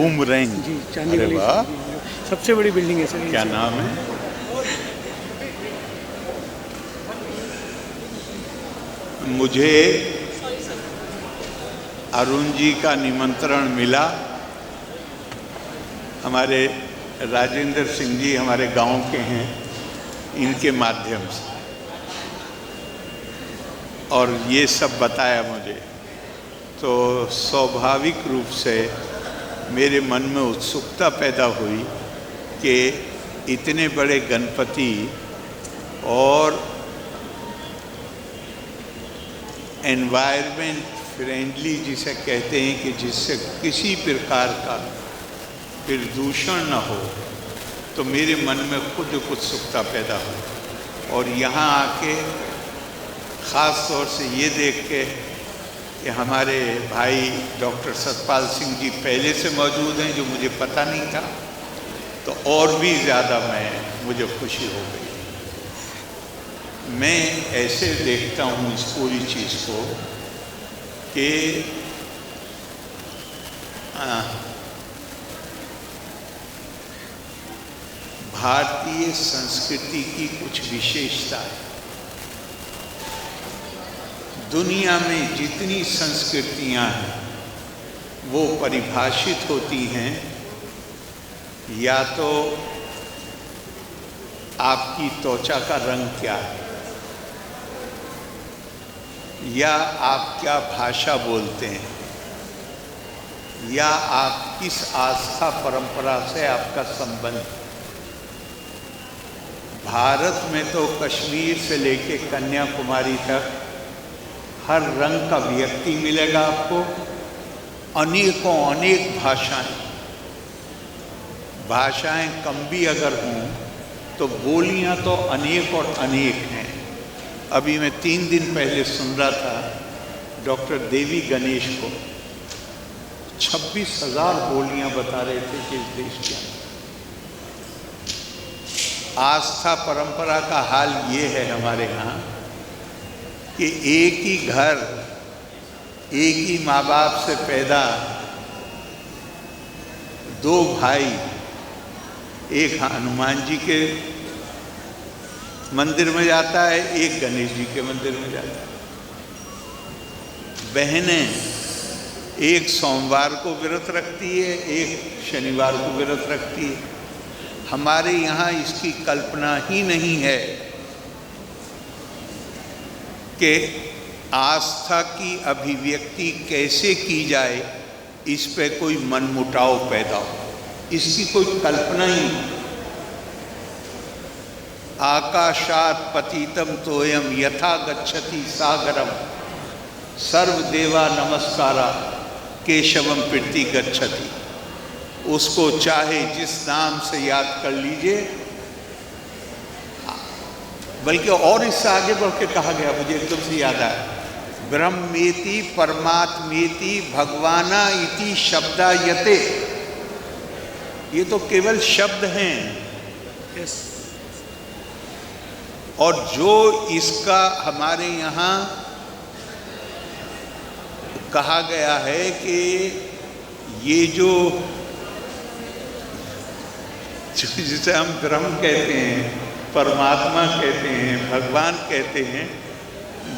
Boomerang जी, चांदी अरे वाली वाह, सबसे बड़ी बिल्डिंग है सर। क्या नाम है? मुझे अरुण जी का निमंत्रण मिला। हमारे राजेंद्र सिंह जी हमारे गांव के हैं, इनके माध्यम से, और ये सब बताया मुझे, तो स्वाभाविक रूप से मेरे मन में उत्सुकता पैदा हुई कि इतने बड़े गणपति और एनवायरनमेंट फ्रेंडली जिसे कहते हैं कि जिससे किसी प्रकार का प्रदूषण न हो, तो मेरे मन में खुद उत्सुकता पैदा हुई। और यहाँ आके ख़ास तौर से ये देख के कि हमारे भाई डॉक्टर सतपाल सिंह जी पहले से मौजूद हैं, जो मुझे पता नहीं था, तो और भी ज़्यादा मुझे खुशी हो गई। मैं ऐसे देखता हूँ इस पूरी चीज़ को कि भारतीय संस्कृति की कुछ विशेषता है। दुनिया में जितनी संस्कृतियां हैं वो परिभाषित होती हैं या तो आपकी त्वचा का रंग क्या है, या आप क्या भाषा बोलते हैं, या आप किस आस्था परंपरा से आपका संबंध। भारत में तो कश्मीर से लेके कन्याकुमारी तक हर रंग का व्यक्ति मिलेगा आपको, अनेकों अनेक भाषाएं कम भी अगर हों तो बोलियां तो अनेक और अनेक हैं। अभी मैं 3 दिन पहले सुन रहा था डॉक्टर देवी गणेश को, 26,000 बोलियां बता रहे थे कि इस देश के अंदर। आस्था परंपरा का हाल ये है हमारे यहाँ कि एक ही घर, एक ही माँ बाप से पैदा 2 भाई, एक हनुमान जी के मंदिर में जाता है, एक गणेश जी के मंदिर में जाता है। बहनें एक सोमवार को व्रत रखती है, एक शनिवार को व्रत रखती है। हमारे यहाँ इसकी कल्पना ही नहीं है कि आस्था की अभिव्यक्ति कैसे की जाए, इस पे कोई मनमुटाव पैदा हो, इसकी कोई कल्पना ही नहीं। आकाशात पतितम तोयम यथा गच्छति सागरम सर्वदेवा नमस्कारा केशवम प्रीति गच्छति। उसको चाहे जिस नाम से याद कर लीजिए, बल्कि और इससे आगे बढ़ के कहा गया, मुझे एकदम से याद आया, ब्रह्मेति परमात्मेति भगवाना इति शब्दायते। ये तो केवल शब्द हैं, और जो इसका हमारे यहाँ कहा गया है कि ये जो जिसे हम ब्रह्म कहते हैं, परमात्मा कहते हैं, भगवान कहते हैं,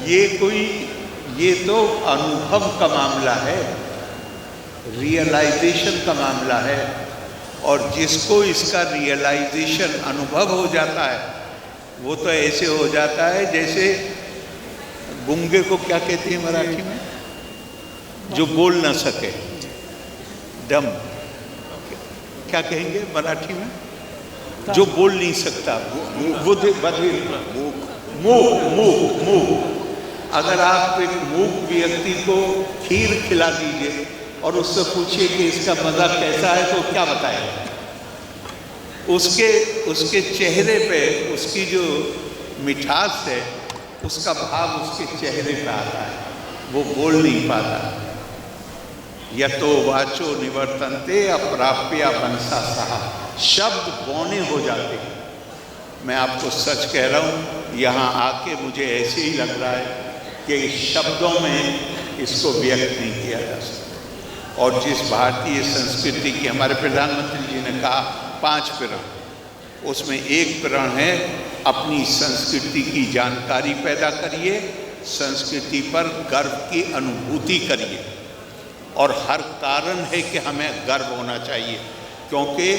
ये तो अनुभव का मामला है, रियलाइजेशन का मामला है। और जिसको इसका रियलाइजेशन अनुभव हो जाता है, वो तो ऐसे हो जाता है जैसे गूंगे को क्या कहते हैं मराठी में, जो बोल ना सके, डम, क्या कहेंगे मराठी में, जो बोल नहीं सकता, वो मूक। अगर आप एक मूक व्यक्ति को खीर खिला दीजिए और उससे पूछिए कि इसका मज़ा कैसा है, तो क्या बताएगा? उसके चेहरे पे उसकी जो मिठास है, उसका भाव उसके चेहरे पे आता है, वो बोल नहीं पाता। यतो वाचो निवर्तन्ते अप्राप्या वंशा सहा, शब्द बौने हो जाते हैं। मैं आपको सच कह रहा हूँ, यहाँ आके मुझे ऐसे ही लग रहा है कि शब्दों में इसको व्यक्त नहीं किया जा सकता। और जिस भारतीय संस्कृति की हमारे प्रधानमंत्री जी ने कहा 5 प्रण, उसमें एक प्रण है अपनी संस्कृति की जानकारी पैदा करिए, संस्कृति पर गर्व की अनुभूति करिए। और हर कारण है कि हमें गर्व होना चाहिए, क्योंकि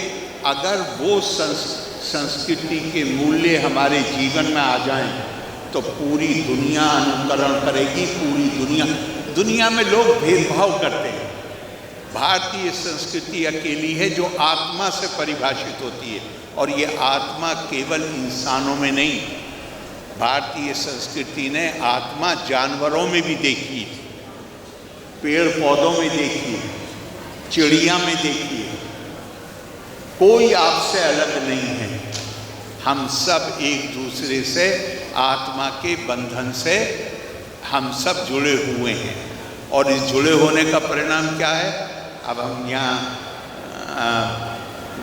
अगर वो संस्कृति के मूल्य हमारे जीवन में आ जाएं तो पूरी दुनिया अनुकरण करेगी। पूरी दुनिया में लोग भेदभाव करते हैं। भारतीय संस्कृति अकेली है जो आत्मा से परिभाषित होती है, और ये आत्मा केवल इंसानों में नहीं, भारतीय संस्कृति ने आत्मा जानवरों में भी देखी है, पेड़ पौधों में देखी है, चिड़िया में देखी है। कोई आपसे अलग नहीं है। हम सब एक दूसरे से आत्मा के बंधन से हम सब जुड़े हुए हैं, और इस जुड़े होने का परिणाम क्या है? अब हम यहाँ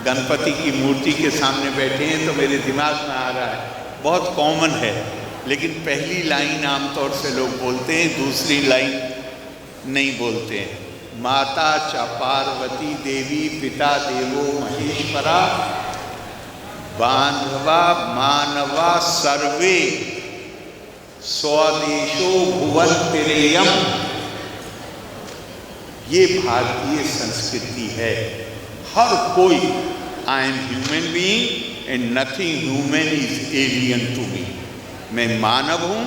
गणपति की मूर्ति के सामने बैठे हैं तो मेरे दिमाग में आ रहा है, बहुत कॉमन है, लेकिन पहली लाइन आमतौर से लोग बोलते हैं, दूसरी लाइन नहीं बोलते हैं। माता च पार्वती देवी पिता देवो महेश्वरा बांधवा मानवा सर्वे स्वदेशो भुवनतिरेयम। ये भारतीय संस्कृति है। हर कोई, I am human being and nothing human is alien to me. मैं मानव हूँ,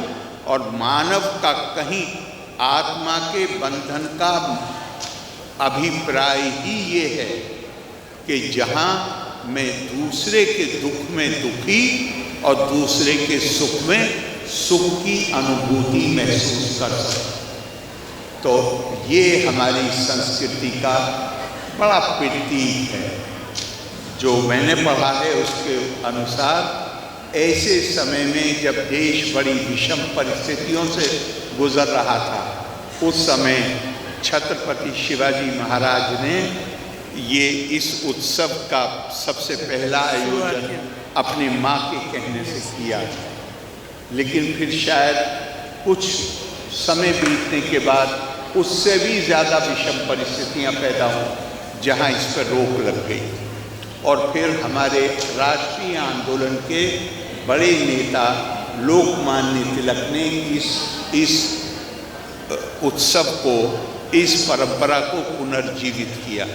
और मानव का कहीं आत्मा के बंधन का अभिप्राय ही ये है कि जहाँ मैं दूसरे के दुख में दुखी और दूसरे के सुख में सुख की अनुभूति महसूस कर सकूं। तो ये हमारी संस्कृति का बड़ा प्रतीक है। जो मैंने पढ़ा है उसके अनुसार ऐसे समय में जब देश बड़ी विषम परिस्थितियों से गुजर रहा था, उस समय छत्रपति शिवाजी महाराज ने ये इस उत्सव का सबसे पहला आयोजन अपनी माँ के कहने से किया। लेकिन फिर शायद कुछ समय बीतने के बाद उससे भी ज़्यादा विषम परिस्थितियाँ पैदा हों, जहाँ इस पर रोक लग गई। और फिर हमारे राष्ट्रीय आंदोलन के बड़े नेता लोकमान्य तिलक ने इस उत्सव को, इस परंपरा को पुनर्जीवित किया।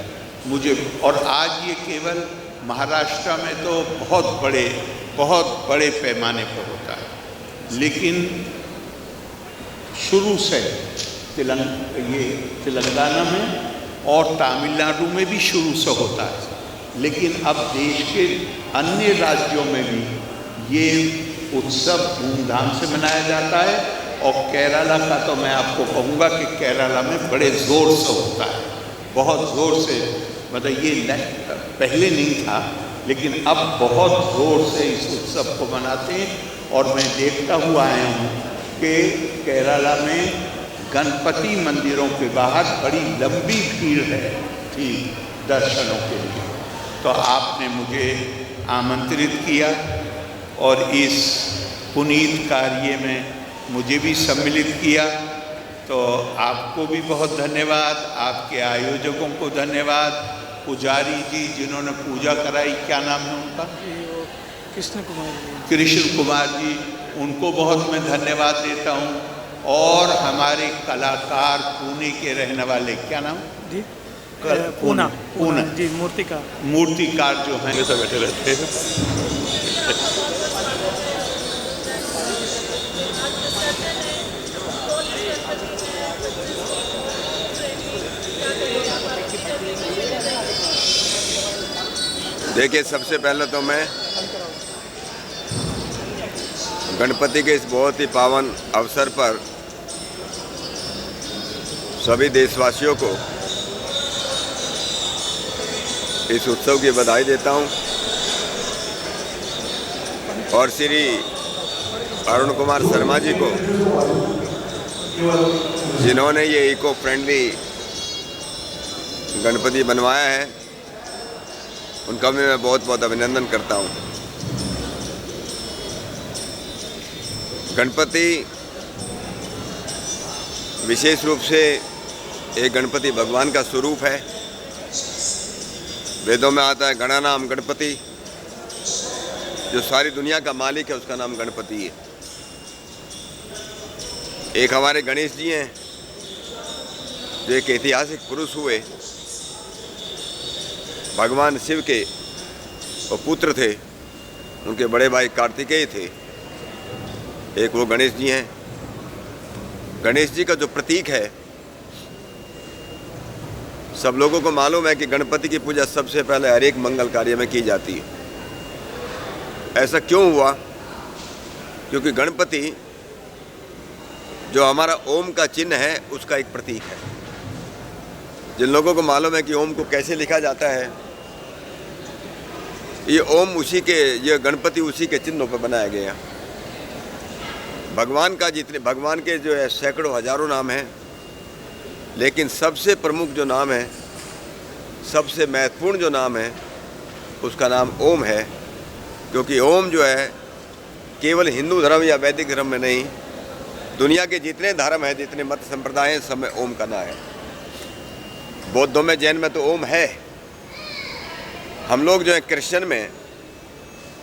मुझे, और आज ये केवल महाराष्ट्र में तो बहुत बड़े पैमाने पर होता है, लेकिन शुरू से तेलंगाना में और तमिलनाडु में भी शुरू से होता है। लेकिन अब देश के अन्य राज्यों में भी ये उत्सव धूमधाम से मनाया जाता है। और केरला का तो मैं आपको कहूँगा कि केरला में बड़े ज़ोर से होता है, बहुत ज़ोर से। मतलब ये पहले नहीं था, लेकिन अब बहुत ज़ोर से इस उत्सव को मनाते हैं। और मैं देखता हुआ आया हूँ कि केरला में गणपति मंदिरों के बाहर बड़ी लंबी भीड़ थी दर्शनों के लिए। तो आपने मुझे आमंत्रित किया और इस पुनीत कार्य में मुझे भी सम्मिलित किया। तो आपको भी बहुत धन्यवाद, आपके आयोजकों को धन्यवाद, पुजारी जी जिन्होंने पूजा कराई, क्या नाम है उनका? कृष्ण कुमार जी, उनको बहुत मैं धन्यवाद देता हूँ। और हमारे कलाकार पुणे के रहने वाले, क्या नाम? जी पूना जी, मूर्तिकार जो हैं सब बैठे रहते हैं। देखिए, सबसे पहले तो मैं गणपति के इस बहुत ही पावन अवसर पर सभी देशवासियों को इस उत्सव की बधाई देता हूं। और श्री अरुण कुमार शर्मा जी को, जिन्होंने ये इको फ्रेंडली गणपति बनवाया है, उनका भी मैं बहुत बहुत अभिनंदन करता हूं। गणपति विशेष रूप से एक गणपति भगवान का स्वरूप है। वेदों में आता है गणानाम गणपति, जो सारी दुनिया का मालिक है उसका नाम गणपति है। एक हमारे गणेश जी हैं जो एक ऐतिहासिक पुरुष हुए, भगवान शिव के वो पुत्र थे, उनके बड़े भाई कार्तिकेय थे। एक वो गणेश जी हैं। गणेश जी का जो प्रतीक है, सब लोगों को मालूम है कि गणपति की पूजा सबसे पहले हर एक मंगल कार्य में की जाती है। ऐसा क्यों हुआ? क्योंकि गणपति जो हमारा ओम का चिन्ह है उसका एक प्रतीक है। जिन लोगों को मालूम है कि ओम को कैसे लिखा जाता है, ये ओम उसी के, ये गणपति उसी के चिन्हों पर बनाया गया। भगवान का भगवान के जो है सैकड़ों हजारों नाम हैं, लेकिन सबसे प्रमुख जो नाम है, सबसे महत्वपूर्ण जो नाम है, उसका नाम ओम है। क्योंकि ओम जो है केवल हिंदू धर्म या वैदिक धर्म में नहीं, दुनिया के जितने धर्म हैं, जितने मत संप्रदाय हैं, सब में ओम का नाम है। बौद्धों में, जैन में तो ओम है। हम लोग जो है क्रिश्चियन में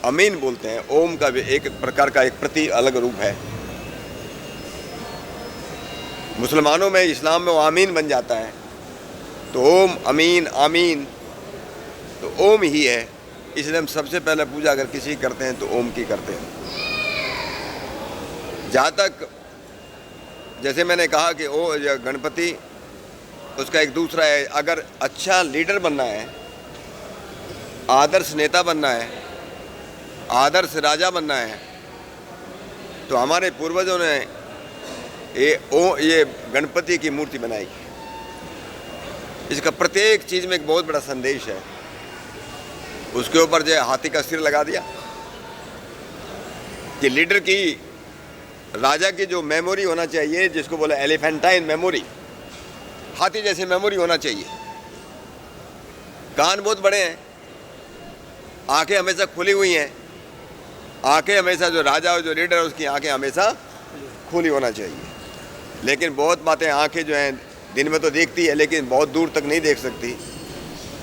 अमीन बोलते हैं। ओम का भी एक प्रकार का एक प्रति अलग रूप है। मुसलमानों में, इस्लाम में वो आमीन बन जाता है। तो ओम, अमीन, आमीन तो ओम ही है। इसलिए हम सबसे पहले पूजा अगर किसी की करते हैं तो ओम की करते हैं। जहाँ तक जैसे मैंने कहा कि ओ गणपति, उसका एक दूसरा है, अगर अच्छा लीडर बनना है, आदर्श नेता बनना है, आदर्श राजा बनना है, तो हमारे पूर्वजों ने ये गणपति की मूर्ति बनाई। इसका प्रत्येक चीज़ में एक बहुत बड़ा संदेश है। उसके ऊपर जो हाथी का सिर लगा दिया कि लीडर की, राजा की जो मेमोरी होना चाहिए, जिसको बोला एलिफेंटाइन मेमोरी, हाथी जैसे मेमोरी होना चाहिए। कान बहुत बड़े हैं, आंखें हमेशा खुली हुई हैं। आंखें हमेशा, जो राजा और जो लीडर है उसकी आंखें हमेशा खुली होना चाहिए। लेकिन बहुत बातें आंखें जो हैं दिन में तो देखती है, लेकिन बहुत दूर तक नहीं देख सकती।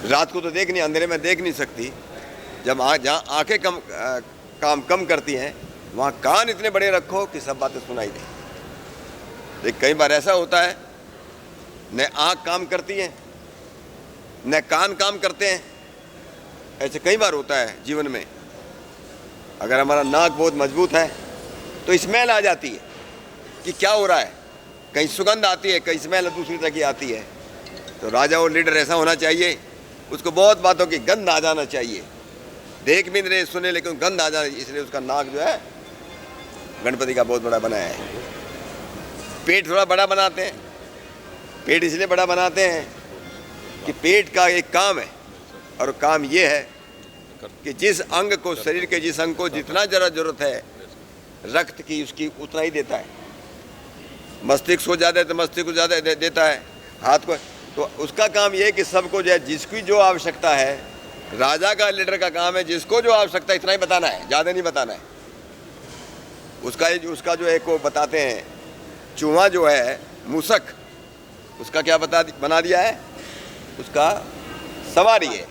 रात को तो देख नहीं, अंधेरे में देख नहीं सकती। जब जहाँ आंखें काम कम करती हैं, वहाँ कान इतने बड़े रखो कि सब बातें सुनाई दें। लेकिन कई बार ऐसा होता है, न आँख काम करती है, न कान काम करते हैं। ऐसे कई बार होता है जीवन में। अगर हमारा नाक बहुत मजबूत है तो स्मेल आ जाती है कि क्या हो रहा है, कहीं सुगंध आती है, कहीं स्मेल दूसरी तरह की आती है। तो राजा और लीडर ऐसा होना चाहिए, उसको बहुत बातों की गंध आ जाना चाहिए। देख भी नहीं रहे, सुने, लेकिन गंध आ जाना। इसलिए उसका नाक जो है गणपति का बहुत बड़ा बनाया है। पेट थोड़ा बड़ा बनाते हैं। पेट इसलिए बड़ा बनाते हैं कि पेट का एक काम है, और काम ये है कि जिस अंग को, शरीर के जिस अंग को जितना ज़रा जरूरत है रक्त की, उसकी उतना ही देता है। मस्तिष्क को ज़्यादा है तो मस्तिष्क को ज़्यादा देता है, हाथ को। तो उसका काम ये है कि सबको जो है, जिसकी जो आवश्यकता है, राजा का, लीडर का काम है जिसको जो आवश्यकता है इतना ही बताना है, ज़्यादा नहीं बताना है। उसका जो एक वो बताते हैं, चूहा जो है, मूसक, उसका क्या बना दिया है, उसका सवारी है,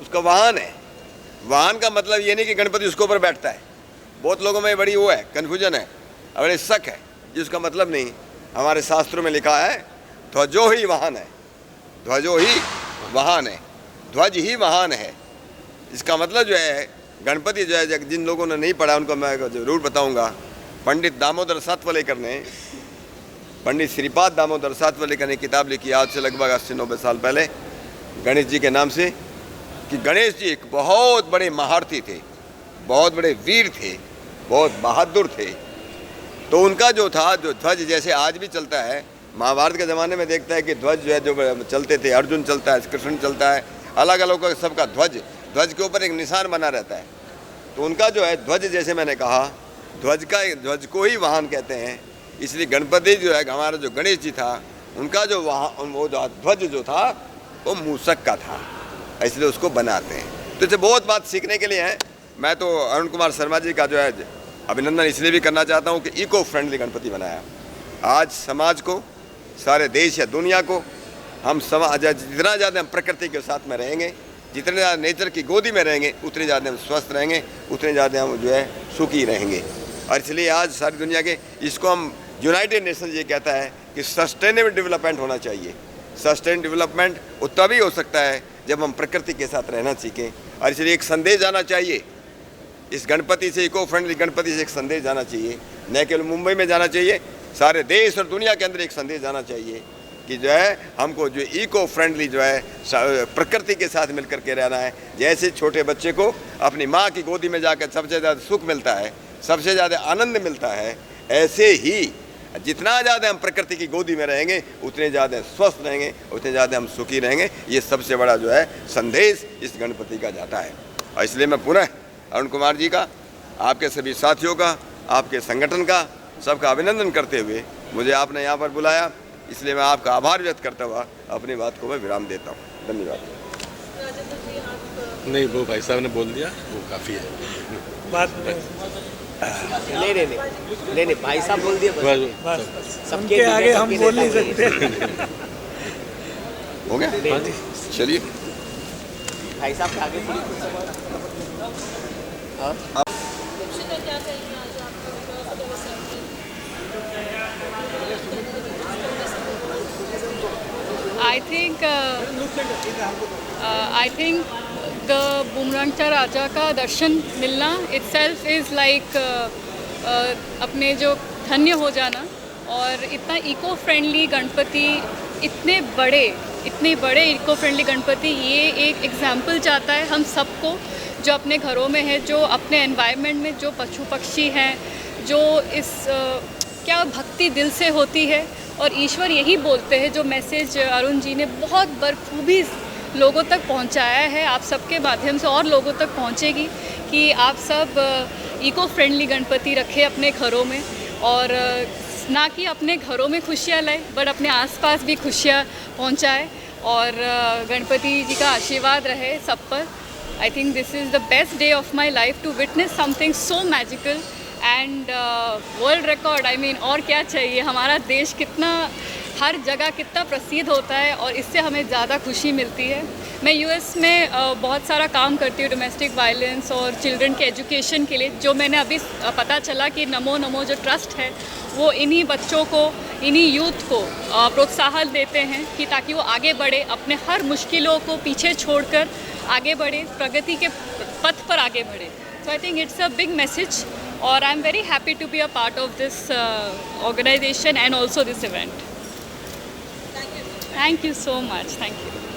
उसका वाहन है। वाहन का मतलब ये नहीं कि गणपति उसके ऊपर बैठता है। बहुत लोगों में बड़ी वो है, कन्फ्यूजन है, बड़े शक है, जिसका मतलब नहीं। हमारे शास्त्रों में लिखा है ध्वजो ही वाहन है, ध्वजो ही वाहन है, ध्वज ही वाहन है। इसका मतलब जो है, गणपति जो है, जिन लोगों ने नहीं पढ़ा उनको मैं ज़रूर बताऊंगा। पंडित दामोदर सातवलेकर ने, पंडित श्रीपाद दामोदर सातवलेकर ने किताब लिखी आज से लगभग 80-90 साल पहले, गणेश जी के नाम से, कि गणेश जी एक बहुत बड़े महारथी थे, बहुत बड़े वीर थे, बहुत बहादुर थे। तो उनका जो था, जो ध्वज जैसे आज भी चलता है, महाभारत के ज़माने में देखता है कि ध्वज जो है, जो चलते थे, अर्जुन चलता है, कृष्ण चलता है, अलग अलग सबका ध्वज के ऊपर एक निशान बना रहता है। तो उनका जो है ध्वज, जैसे मैंने कहा, ध्वज को ही वाहन कहते हैं। इसलिए गणपति जो है, हमारा जो गणेश जी था, उनका जो वो जो ध्वज जो था वो मूसक का था, इसलिए उसको बनाते हैं। तो इसे बहुत बात सीखने के लिए है। मैं तो अरुण कुमार शर्मा जी का जो है अभिनंदन इसलिए भी करना चाहता हूँ कि इको फ्रेंडली गणपति बनाया। आज समाज को, सारे देश या दुनिया को हम जितना ज़्यादा हम प्रकृति के साथ में रहेंगे, जितने ज़्यादा नेचर की गोदी में रहेंगे, उतने ज़्यादा हम स्वस्थ रहेंगे, उतने ज़्यादा हम जो है सुखी रहेंगे। और इसलिए आज सारी दुनिया के इसको हम यूनाइटेड नेशन ये कहता है कि सस्टेनेबल डेवलपमेंट होना चाहिए। सस्टेन डेवलपमेंट वो तभी हो सकता है जब हम प्रकृति के साथ रहना सीखें। और इसलिए एक संदेश जाना चाहिए इस गणपति से, इको फ्रेंडली गणपति से एक संदेश जाना चाहिए, न केवल मुंबई में जाना चाहिए, सारे देश और दुनिया के अंदर एक संदेश जाना चाहिए कि जो है हमको जो इको फ्रेंडली जो है प्रकृति के साथ मिलकर के रहना है। जैसे छोटे बच्चे को अपनी माँ की गोदी में जाकर सबसे ज़्यादा सुख मिलता है, सबसे ज़्यादा आनंद मिलता है, ऐसे ही जितना ज़्यादा हम प्रकृति की गोदी में रहेंगे उतने ज़्यादा स्वस्थ रहेंगे, उतने ज़्यादा हम सुखी रहेंगे। ये सबसे बड़ा जो है संदेश इस गणपति का जाता है। और इसलिए मैं पुनः अरुण कुमार जी का, आपके सभी साथियों का, आपके संगठन का, सबका अभिनंदन करते हुए मुझे आपने यहाँ पर बुलाया, इसलिए मैं आपका आभार व्यक्त करता हुआ अपनी बात को मैं विराम देता हूँ। धन्यवाद। नहीं, वो भाई साहब ने बोल दिया, वो काफ़ी है। बात नहीं भाई साहब बोल दिए बस सबके आगे हम बोल नहीं सकते। हो गया? चलिए भाई साहब के आगे I think the बुमरंगटा राजा का दर्शन मिलना itself is like अपने जो धन्य हो जाना। और इतना इको फ्रेंडली गणपति, इतने बड़े इको फ्रेंडली गणपति, ये एक एग्जाम्पल चाहता है हम सबको जो अपने घरों में है, जो अपने एनवायरनमेंट में जो पशु पक्षी हैं, जो इस क्या भक्ति दिल से होती है। और ईश्वर यही बोलते हैं, जो मैसेज अरुण जी ने बहुत बखूबी लोगों तक पहुंचाया है, आप सबके माध्यम से और लोगों तक पहुंचेगी कि आप सब इको फ्रेंडली गणपति रखें अपने घरों में, और ना कि अपने घरों में खुशियाँ लाए बट अपने आसपास भी खुशियाँ पहुंचाए। और गणपति जी का आशीर्वाद रहे सब पर। I think this is the best day of my life to witness something so magical and world record. I mean और क्या चाहिए, हमारा देश कितना हर जगह कितना प्रसिद्ध होता है और इससे हमें ज़्यादा खुशी मिलती है। मैं यूएस में बहुत सारा काम करती हूँ डोमेस्टिक वायलेंस और चिल्ड्रन के एजुकेशन के लिए। जो मैंने अभी पता चला कि नमो जो ट्रस्ट है वो इन्हीं बच्चों को, इन्हीं यूथ को प्रोत्साहन देते हैं कि ताकि वो आगे बढ़े, अपने हर मुश्किलों को पीछे छोड़कर आगे बढ़े, प्रगति के पथ पर आगे बढ़े। So I think it's a big message और I am very happy to be a part of this organisation and also this event. Thank you so much. Thank you.